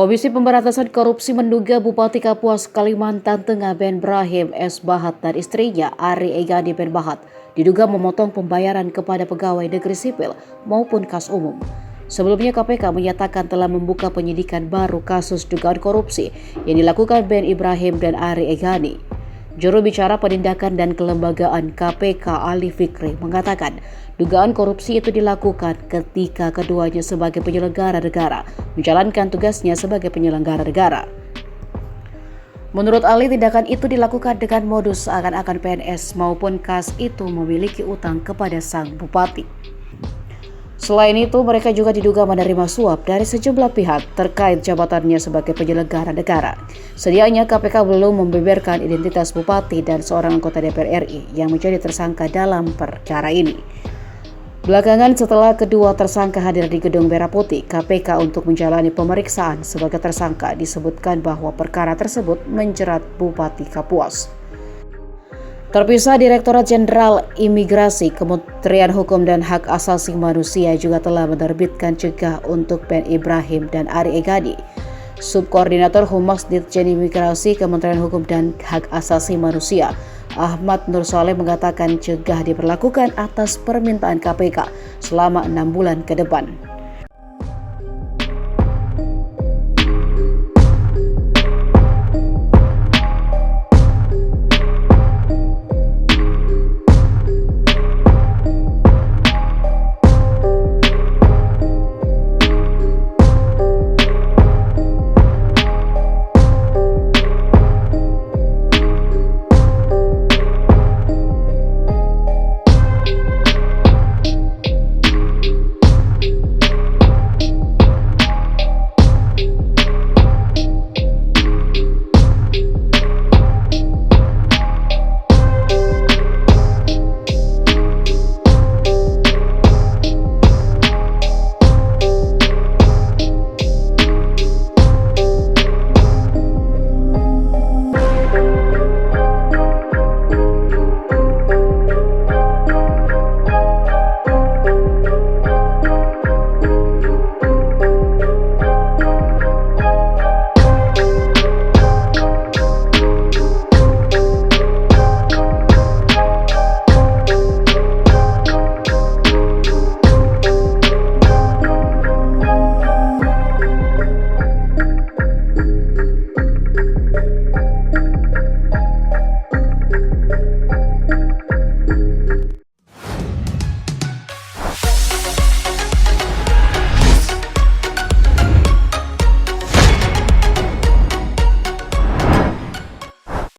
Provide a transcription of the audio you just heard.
Komisi Pemberantasan Korupsi menduga Bupati Kapuas Kalimantan Tengah Ben Brahim S. Bahat dan istrinya Ari Egani Ben Bahat diduga memotong pembayaran kepada pegawai negeri sipil maupun kas umum. Sebelumnya KPK menyatakan telah membuka penyidikan baru kasus dugaan korupsi yang dilakukan Ben Ibrahim dan Ari Egani. Juru bicara Penindakan dan Kelembagaan KPK Ali Fikri mengatakan dugaan korupsi itu dilakukan ketika keduanya sebagai penyelenggara negara menjalankan tugasnya sebagai penyelenggara negara. Menurut Ali, tindakan itu dilakukan dengan modus seakan-akan PNS maupun kas itu memiliki utang kepada sang bupati. Selain itu, mereka juga diduga menerima suap dari sejumlah pihak terkait jabatannya sebagai penyelenggara negara. Sedianya KPK belum membeberkan identitas bupati dan seorang anggota DPR RI yang menjadi tersangka dalam perkara ini. Belakangan setelah kedua tersangka hadir di Gedung Merah Putih, KPK untuk menjalani pemeriksaan sebagai tersangka disebutkan bahwa perkara tersebut menjerat Bupati Kapuas. Terpisah, Direktorat Jenderal Imigrasi, Kementerian Hukum dan Hak Asasi Manusia juga telah menerbitkan cegah untuk Ben Ibrahim dan Ari Egani. Subkoordinator Humas Ditjen Imigrasi, Kementerian Hukum dan Hak Asasi Manusia, Ahmad Nur Saleh mengatakan cegah diberlakukan atas permintaan KPK selama 6 bulan ke depan.